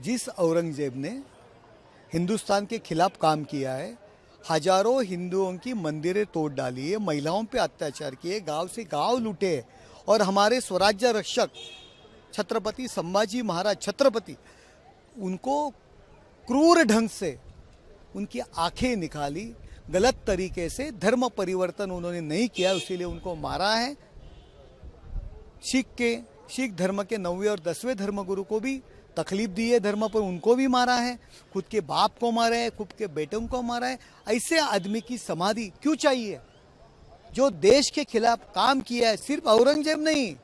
जिस औरंगजेब ने हिंदुस्तान के खिलाफ काम किया है, हजारों हिंदुओं की मंदिरें तोड़ डाली है, महिलाओं पे अत्याचार किए, गांव से गांव लूटे और हमारे स्वराज्य रक्षक छत्रपति संभाजी महाराज छत्रपति उनको क्रूर ढंग से उनकी आंखें निकाली, गलत तरीके से धर्म परिवर्तन उन्होंने नहीं किया, इसीलिए उनको मारा है। सिख धर्म के 9वें और 10वें धर्मगुरु को भी तकलीफ दी है, धर्म पर उनको भी मारा है, खुद के बाप को मारा है, खुद के बेटों को मारा है। ऐसे आदमी की समाधि क्यों चाहिए जो देश के खिलाफ काम किया है? सिर्फ औरंगजेब नहीं,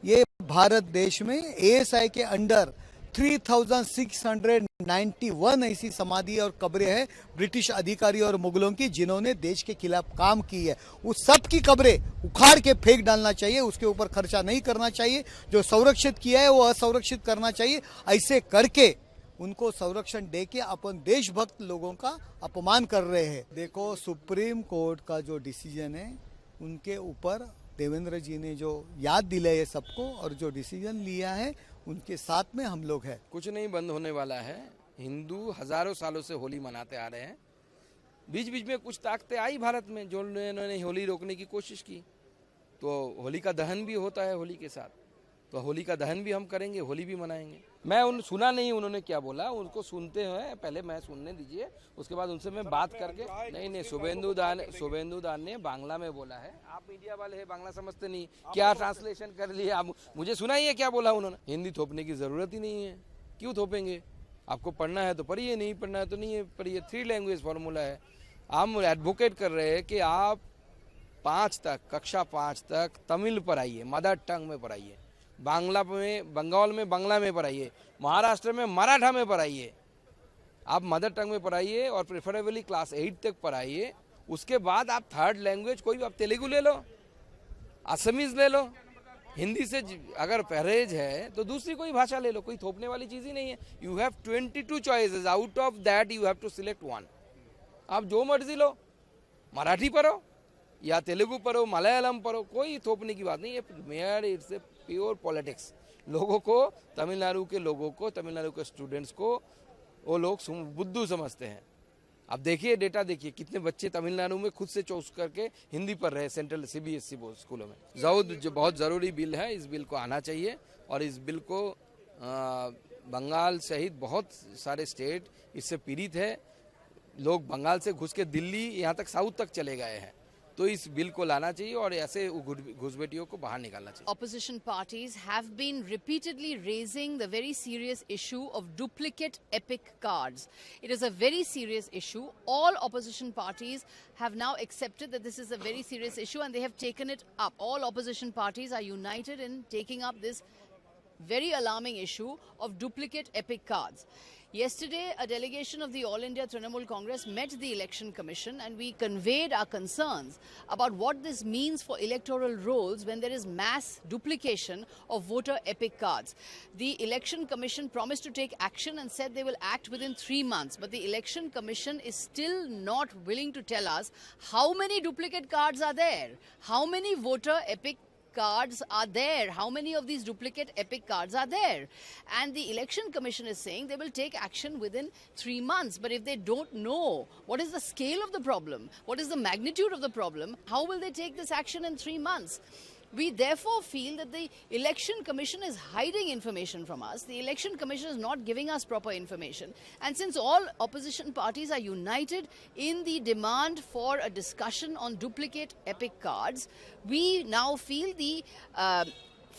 ये भारत देश में एएसआई के अंडर 3691 ऐसी समाधि और कब्रें हैं ब्रिटिश अधिकारी और मुगलों की, जिन्होंने देश के खिलाफ काम की है। उस सब की कब्रें उखाड़ के फेंक डालना चाहिए, उसके ऊपर खर्चा नहीं करना चाहिए। जो संरक्षित किया है वो असंरक्षित करना चाहिए। ऐसे करके उनको संरक्षण दे के अपन देशभक्त लोगों का अपमान कर रहे हैं। देखो, सुप्रीम कोर्ट का जो डिसीजन है उनके ऊपर देवेंद्र जी ने जो याद दिलाई है सबको और जो डिसीजन लिया है उनके साथ में हम लोग हैं। कुछ नहीं बंद होने वाला है। हिंदू हजारों सालों से होली मनाते आ रहे हैं। बीच बीच में कुछ ताकतें आई भारत में जो उन्होंने होली रोकने की कोशिश की, तो होली का दहन भी होता है होली के साथ, तो होली का दहन भी हम करेंगे, होली भी मनाएंगे। मैं सुना नहीं उन्होंने क्या बोला, उनको सुनते हैं, पहले मैं सुनने दीजिए, उसके बाद उनसे मैं बात करके। नहीं, शुभेंदु दान ने बांग्ला में बोला है। आप मीडिया वाले हैं, बांग्ला समझते नहीं, क्या ट्रांसलेशन कर लिए आप? मुझे सुनाइए क्या बोला उन्होंने। हिंदी थोपने की जरूरत ही नहीं है, क्यों थोपेंगे? आपको पढ़ना है तो पढ़िए, नहीं पढ़ना है तो नहीं पढ़िए। 3 लैंग्वेज फॉर्मूला है। हम एडवोकेट कर रहे हैं कि आप कक्षा 5 तक तमिल पढ़ाइए, मदर टंग में पढ़ाइए, बांग्ला में, बंगाल में बांग्ला में पढ़ाइए, महाराष्ट्र में मराठा में पढ़ाइए। आप मदर टंग में पढ़ाइए और प्रेफरेबली क्लास 8 तक पढ़ाइए। उसके बाद आप 3rd लैंग्वेज कोई भी, आप तेलुगु ले लो, असमीज ले लो, हिंदी से अगर परहेज है तो दूसरी कोई भाषा ले लो। कोई थोपने वाली चीज़ ही नहीं है। You have 22 choices, out of that you have to select 1। आप जो मर्जी लो, मराठी पढ़ो या तेलुगु पढ़ो, मलयालम पढ़ो, कोई थोपने की बात नहीं है। Mayor it's a pure politics. लोगों को, तमिलनाडु के लोगों को, तमिलनाडु के स्टूडेंट्स को वो लोग बुद्धू समझते हैं। अब देखिए, डेटा देखिए, कितने बच्चे तमिलनाडु में खुद से चूज करके हिंदी पढ़ रहे हैं सेंट्रल CBSE स्कूलों में। जो बहुत ज़रूरी बिल है, इस बिल को आना चाहिए और इस बिल को बंगाल सहित बहुत सारे स्टेट इससे पीड़ित है। लोग बंगाल से घुस के दिल्ली, यहाँ तक साउथ तक चले गए हैं। तो इस बिल को लाना चाहिए और ऐसे घुसपैठियों को बाहर निकालना चाहिए। Opposition parties have been repeatedly raising the very serious issue of duplicate epic cards. It is a very serious issue. All opposition parties have now accepted that this is a very serious issue and they have taken it up. All opposition parties are united in taking up this very alarming issue of duplicate epic cards. Yesterday, a delegation of the All India Trinamool Congress met the Election Commission and we conveyed our concerns about what this means for electoral rolls when there is mass duplication of voter epic cards. The Election Commission promised to take action and said they will act within 3 months, but the Election Commission is still not willing to tell us how many duplicate cards are there, how many voter epic cards are there, how many of these duplicate epic cards are there. And the Election Commission is saying they will take action within 3 months. But if they don't know what is the scale of the problem, what is the magnitude of the problem, how will they take this action in 3 months? We therefore feel that the Election Commission is hiding information from us. The Election Commission is not giving us proper information. And since all opposition parties are united in the demand for a discussion on duplicate epic cards, we now feel the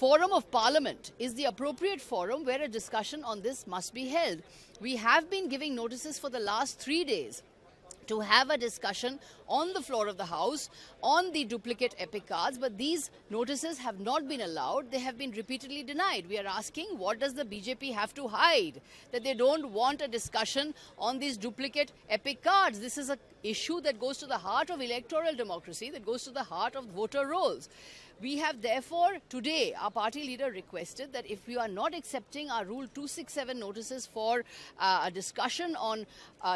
Forum of Parliament is the appropriate forum where a discussion on this must be held. We have been giving notices for the last 3 days to have a discussion on the floor of the House on the duplicate epic cards, but these notices have not been allowed. They have been repeatedly denied. We are asking, what does the BJP have to hide? That they don't want a discussion on these duplicate epic cards. This is an issue that goes to the heart of electoral democracy, that goes to the heart of voter rolls. We have therefore today, our party leader requested that if you are not accepting our Rule 267 notices for a discussion on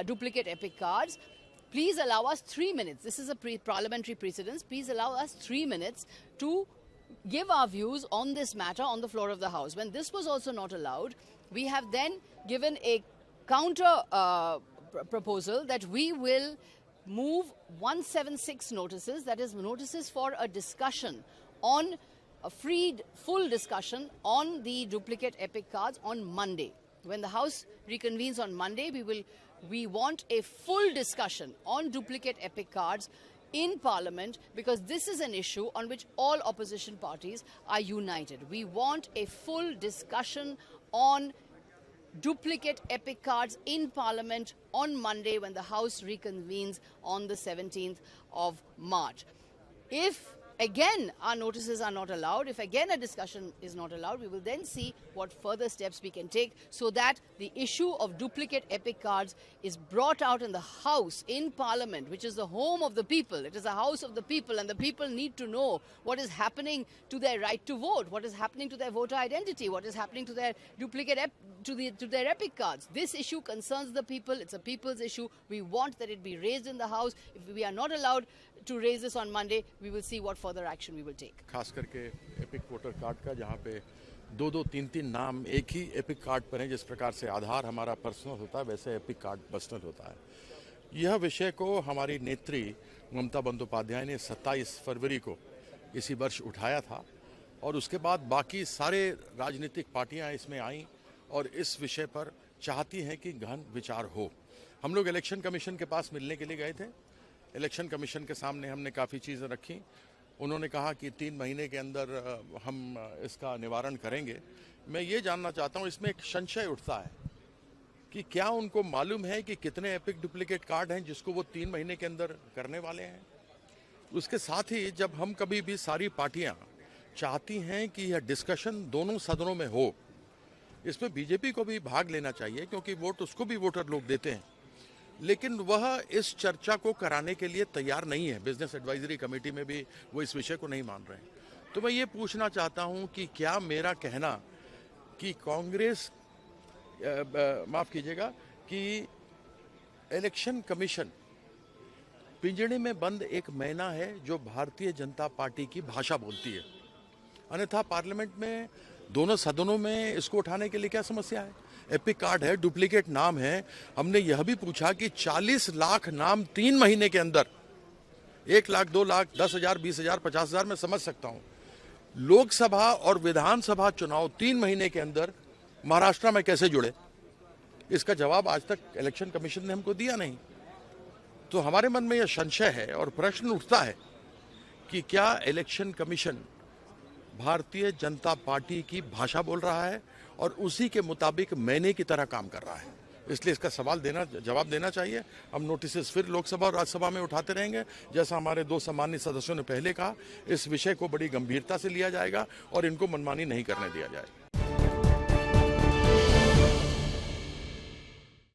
duplicate epic cards, please allow us 3 minutes. This is a parliamentary precedence. Please allow us 3 minutes to give our views on this matter on the floor of the House. When this was also not allowed, We have then given a counter proposal that we will move 176 notices, that is notices for a discussion on a full discussion on the duplicate epic cards on Monday. When the House reconvenes on Monday, we want a full discussion on duplicate epic cards in Parliament, because this is an issue on which all opposition parties are united. We want a full discussion on duplicate epic cards in Parliament on Monday when the House reconvenes on the 17th of March. If again our notices are not allowed, if again a discussion is not allowed, we will then see what further steps we can take so that the issue of duplicate epic cards is brought out in the House, in Parliament, which is the home of the people. It is a house of the people, and the people need to know what is happening to their right to vote, what is happening to their voter identity, what is happening to their duplicate to their epic cards. This issue concerns the people. It's a people's issue. We want that it be raised in the House. If we are not allowed to raise this on Monday, we will see what further action we will take. खास करके epic voter card का, जहाँ पे 2-2, 3-3 नाम एक ही epic card पर हैं। जिस प्रकार से आधार हमारा पर्सनल होता है, वैसे एपिक कार्ड पर्सनल होता है। यह विषय को हमारी नेत्री ममता बंदोपाध्याय ने 27 फरवरी को इसी वर्ष उठाया था, और उसके बाद बाकी सारे राजनीतिक पार्टियां इसमें आईं और इस विषय पर चाहती हैं कि गहन विचार हो। हम लोग इलेक्शन कमीशन के पास मिलने के लिए गए थे। इलेक्शन कमीशन के सामने हमने काफ़ी चीज़ें रखी। उन्होंने कहा कि 3 महीने के अंदर हम इसका निवारण करेंगे। मैं ये जानना चाहता हूँ, इसमें एक संशय उठता है कि क्या उनको मालूम है कि कितने एपिक डुप्लीकेट कार्ड हैं जिसको वो 3 महीने के अंदर करने वाले हैं। उसके साथ ही जब हम कभी भी सारी पार्टियां चाहती हैं कि यह डिस्कशन दोनों सदनों में हो, इसमें बीजेपी को भी भाग लेना चाहिए, क्योंकि वोट उसको भी वोटर लोग देते हैं, लेकिन वह इस चर्चा को कराने के लिए तैयार नहीं है। बिजनेस एडवाइजरी कमेटी में भी वो इस विषय को नहीं मान रहे हैं। तो मैं ये पूछना चाहता हूं कि क्या मेरा कहना कि कांग्रेस, माफ कीजिएगा, कि इलेक्शन कमीशन पिंजड़े में बंद एक मैना है जो भारतीय जनता पार्टी की भाषा बोलती है। अन्यथा पार्लियामेंट में दोनों सदनों में इसको उठाने के लिए क्या समस्या है? एपिक कार्ड है, डुप्लीकेट नाम है। हमने यह भी पूछा कि 40 लाख नाम 3 महीने के अंदर, 1 लाख, 2 लाख, 10,000, 20,000, 50,000 मैं समझ सकता हूं। लोकसभा और विधानसभा चुनाव 3 महीने के अंदर महाराष्ट्र में कैसे जुड़े? इसका जवाब आज तक इलेक्शन कमीशन ने हमको दिया नहीं। तो हमारे मन में यह संशय है और प्रश्न उठता है कि क्या election commission Bharatiya Janata party की भाषा बोल रहा है और उसी के मुताबिक मैने की तरह काम कर रहा है? इसलिए इसका जवाब देना चाहिए। हम नोटिस फिर लोकसभा और राज्यसभा में उठाते रहेंगे। जैसा हमारे 2 सम्मानित सदस्यों ने पहले कहा, इस विषय को बड़ी गंभीरता से लिया जाएगा और इनको मनमानी नहीं करने दिया जाएगा।